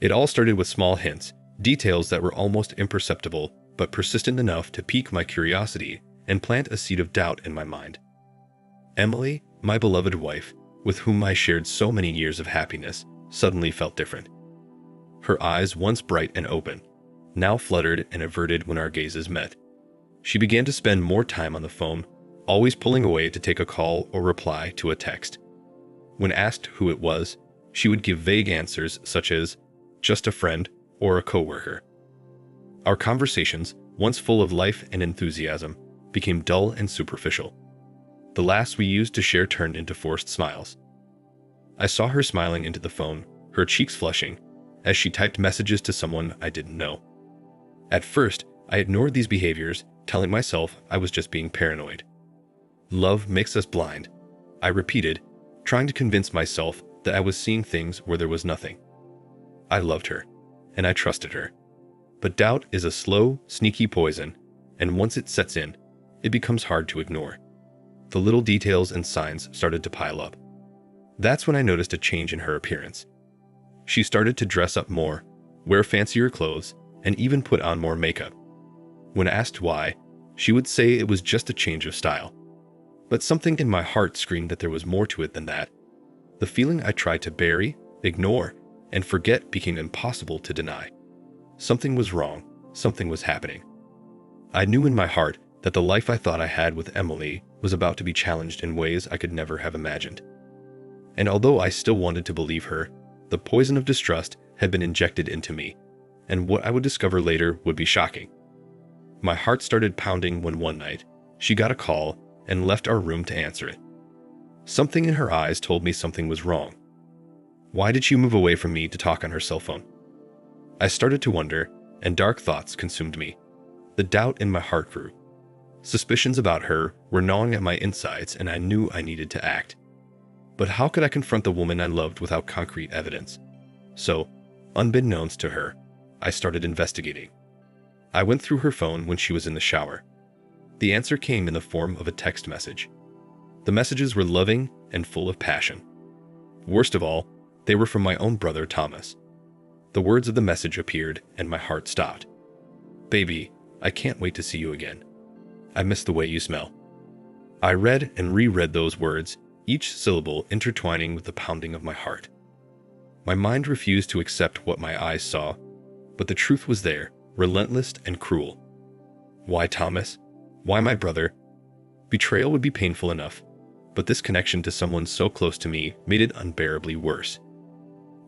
It all started with small hints, details that were almost imperceptible, but persistent enough to pique my curiosity and plant a seed of doubt in my mind. Emily, my beloved wife, with whom I shared so many years of happiness, suddenly felt different. Her eyes, once bright and open, now fluttered and averted when our gazes met. She began to spend more time on the phone, always pulling away to take a call or reply to a text. When asked who it was, she would give vague answers such as, just a friend or a coworker. Our conversations, once full of life and enthusiasm, became dull and superficial. The laughs we used to share turned into forced smiles. I saw her smiling into the phone, her cheeks flushing, as she typed messages to someone I didn't know. At first, I ignored these behaviors, telling myself I was just being paranoid. Love makes us blind, I repeated, trying to convince myself that I was seeing things where there was nothing. I loved her, and I trusted her. But doubt is a slow, sneaky poison, and once it sets in, it becomes hard to ignore. The little details and signs started to pile up. That's when I noticed a change in her appearance. She started to dress up more, wear fancier clothes, and even put on more makeup. When asked why, she would say it was just a change of style. But something in my heart screamed that there was more to it than that. The feeling I tried to bury, ignore, and forget became impossible to deny. Something was wrong, something was happening. I knew in my heart that the life I thought I had with Emily was about to be challenged in ways I could never have imagined. And although I still wanted to believe her, the poison of distrust had been injected into me, and what I would discover later would be shocking. My heart started pounding when one night, she got a call and left our room to answer it. Something in her eyes told me something was wrong. Why did she move away from me to talk on her cell phone? I started to wonder, and dark thoughts consumed me. The doubt in my heart grew. Suspicions about her were gnawing at my insides, and I knew I needed to act. But how could I confront the woman I loved without concrete evidence? So, unbeknownst to her, I started investigating. I went through her phone when she was in the shower. The answer came in the form of a text message. The messages were loving and full of passion. Worst of all, they were from my own brother Thomas. The words of the message appeared, and my heart stopped. "Baby, I can't wait to see you again. I miss the way you smell." I read and reread those words, each syllable intertwining with the pounding of my heart. My mind refused to accept what my eyes saw, but the truth was there, relentless and cruel. Why Thomas? Why my brother? Betrayal would be painful enough, but this connection to someone so close to me made it unbearably worse.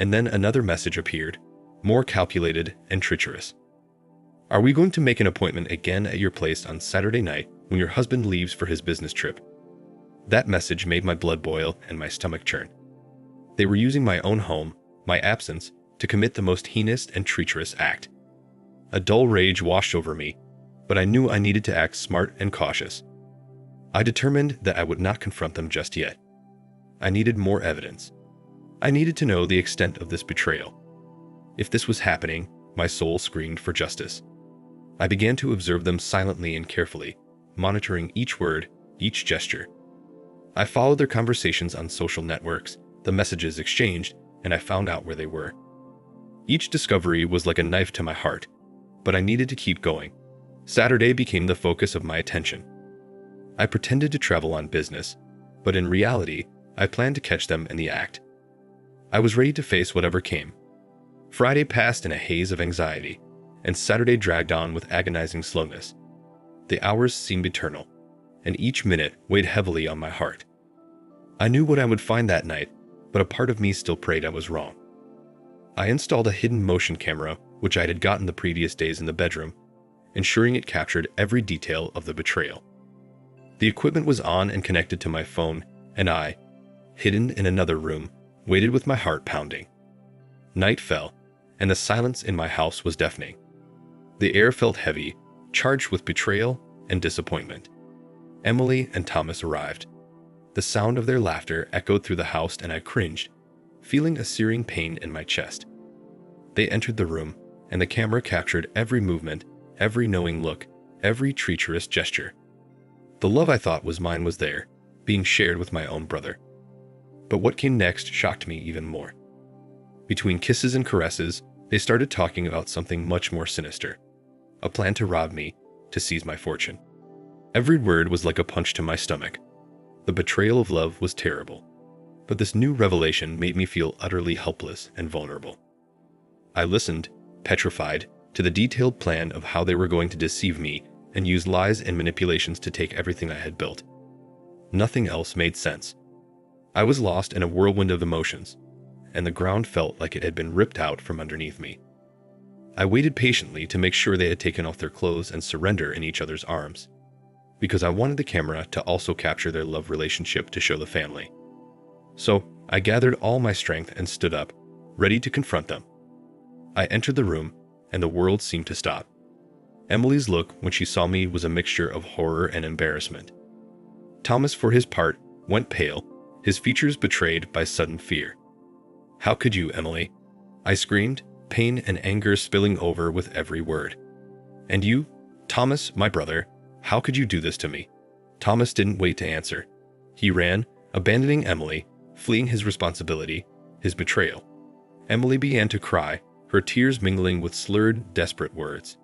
And then another message appeared, more calculated and treacherous. "Are we going to make an appointment again at your place on Saturday night when your husband leaves for his business trip?" That message made my blood boil and my stomach churn. They were using my own home, my absence, to commit the most heinous and treacherous act. A dull rage washed over me, but I knew I needed to act smart and cautious. I determined that I would not confront them just yet. I needed more evidence. I needed to know the extent of this betrayal. If this was happening, my soul screamed for justice. I began to observe them silently and carefully, monitoring each word, each gesture. I followed their conversations on social networks, the messages exchanged, and I found out where they were. Each discovery was like a knife to my heart, but I needed to keep going. Saturday became the focus of my attention. I pretended to travel on business, but in reality, I planned to catch them in the act. I was ready to face whatever came. Friday passed in a haze of anxiety, and Saturday dragged on with agonizing slowness. The hours seemed eternal, and each minute weighed heavily on my heart. I knew what I would find that night, but a part of me still prayed I was wrong. I installed a hidden motion camera, which I had gotten the previous days in the bedroom, ensuring it captured every detail of the betrayal. The equipment was on and connected to my phone, and I, hidden in another room, waited with my heart pounding. Night fell, and the silence in my house was deafening. The air felt heavy, charged with betrayal and disappointment. Emily and Thomas arrived. The sound of their laughter echoed through the house, and I cringed, feeling a searing pain in my chest. They entered the room, and the camera captured every movement, every knowing look, every treacherous gesture. The love I thought was mine was there, being shared with my own brother. But what came next shocked me even more. Between kisses and caresses, They started talking about something much more sinister, a plan to rob me, to seize my fortune. Every word was like a punch to my stomach. The betrayal of love was terrible, but this new revelation made me feel utterly helpless and vulnerable. I listened, petrified, to the detailed plan of how they were going to deceive me and use lies and manipulations to take everything I had built. Nothing else made sense. I was lost in a whirlwind of emotions, and the ground felt like it had been ripped out from underneath me. I waited patiently to make sure they had taken off their clothes and surrender in each other's arms, because I wanted the camera to also capture their love relationship to show the family. So I gathered all my strength and stood up, ready to confront them. I entered the room, and the world seemed to stop. Emily's look when she saw me was a mixture of horror and embarrassment. Thomas, for his part, went pale, his features betrayed by sudden fear. "How could you, Emily?" I screamed, pain and anger spilling over with every word. "And you, Thomas, my brother, how could you do this to me?" Thomas didn't wait to answer. He ran, abandoning Emily, fleeing his responsibility, his betrayal. Emily began to cry, her tears mingling with slurred, desperate words.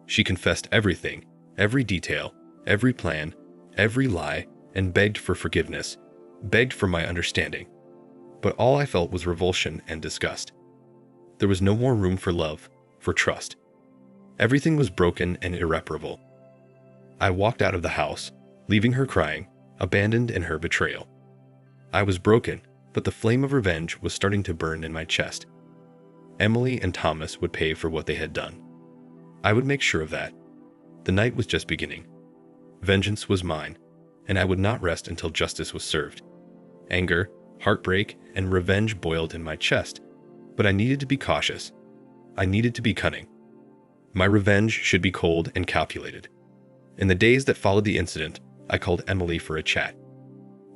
She confessed everything, every detail, every plan, every lie, and begged for forgiveness, begged for my understanding. But all I felt was revulsion and disgust. There was no more room for love, for trust. Everything was broken and irreparable. I walked out of the house, leaving her crying, abandoned in her betrayal. I was broken, but the flame of revenge was starting to burn in my chest. Emily and Thomas would pay for what they had done. I would make sure of that. The night was just beginning. Vengeance was mine, and I would not rest until justice was served. Anger, heartbreak, and revenge boiled in my chest, but I needed to be cautious. I needed to be cunning. My revenge should be cold and calculated. In the days that followed the incident, I called Emily for a chat.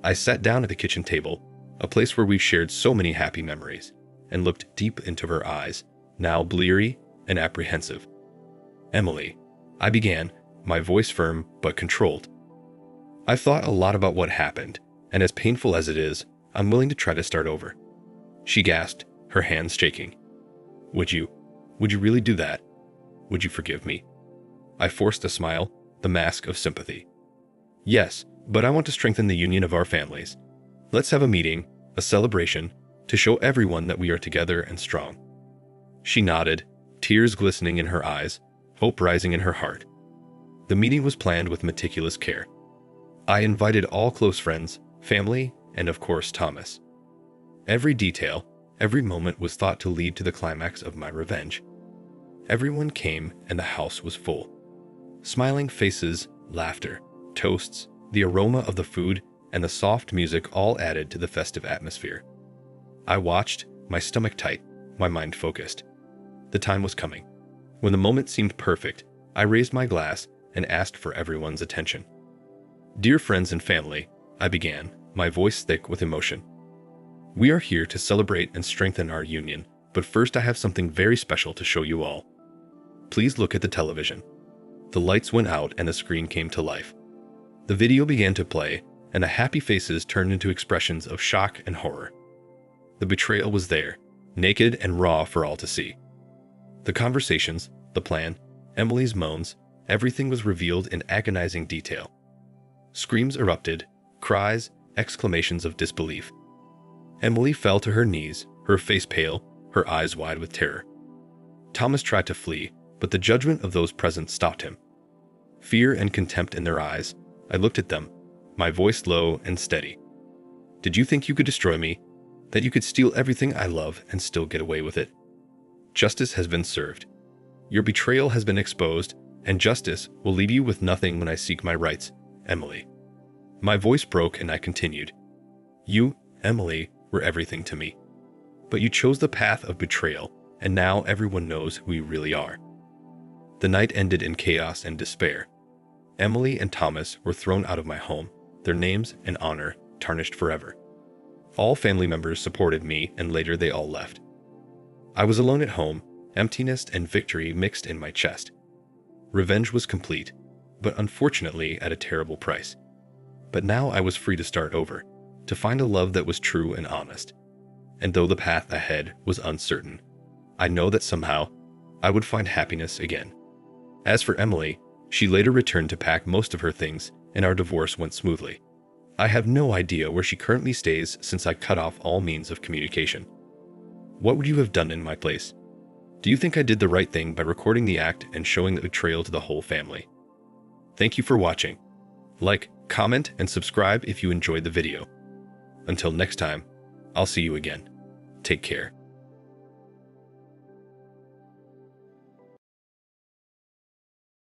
I sat down at the kitchen table, a place where we shared so many happy memories, and looked deep into her eyes, now bleary and apprehensive. "Emily," I began, my voice firm but controlled. "I've thought a lot about what happened, and as painful as it is, I'm willing to try to start over." She gasped, her hands shaking. Would you really do that? Would you forgive me?" I forced a smile, the mask of sympathy. "Yes, but I want to strengthen the union of our families. Let's have a meeting, a celebration, to show everyone that we are together and strong." She nodded, tears glistening in her eyes, hope rising in her heart. The meeting was planned with meticulous care. I invited all close friends, family, and of course Thomas. Every detail, every moment was thought to lead to the climax of my revenge. Everyone came and the house was full. Smiling faces, laughter, toasts, the aroma of the food, and the soft music all added to the festive atmosphere. I watched, my stomach tight, my mind focused. The time was coming. When the moment seemed perfect, I raised my glass and asked for everyone's attention. "Dear friends and family," I began, my voice thick with emotion. "We are here to celebrate and strengthen our union, but first I have something very special to show you all. Please look at the television." The lights went out and the screen came to life. The video began to play, and the happy faces turned into expressions of shock and horror. The betrayal was there, naked and raw for all to see. The conversations, the plan, Emily's moans, everything was revealed in agonizing detail. Screams erupted, cries, exclamations of disbelief. Emily fell to her knees, her face pale, her eyes wide with terror. Thomas tried to flee, but the judgment of those present stopped him. Fear and contempt in their eyes, I looked at them, my voice low and steady. "Did you think you could destroy me? That you could steal everything I love and still get away with it? Justice has been served. Your betrayal has been exposed, and justice will leave you with nothing when I seek my rights, Emily." My voice broke and I continued. "You, Emily, were everything to me. But you chose the path of betrayal, and now everyone knows who you really are." The night ended in chaos and despair. Emily and Thomas were thrown out of my home, their names and honor tarnished forever. All family members supported me, and later they all left. I was alone at home, emptiness and victory mixed in my chest. Revenge was complete, but unfortunately at a terrible price. But now I was free to start over, to find a love that was true and honest. And though the path ahead was uncertain, I know that somehow I would find happiness again. As for Emily, she later returned to pack most of her things and our divorce went smoothly. I have no idea where she currently stays since I cut off all means of communication. What would you have done in my place? Do you think I did the right thing by recording the act and showing the betrayal to the whole family? Thank you for watching. Like, comment, and subscribe if you enjoyed the video. Until next time, I'll see you again. Take care.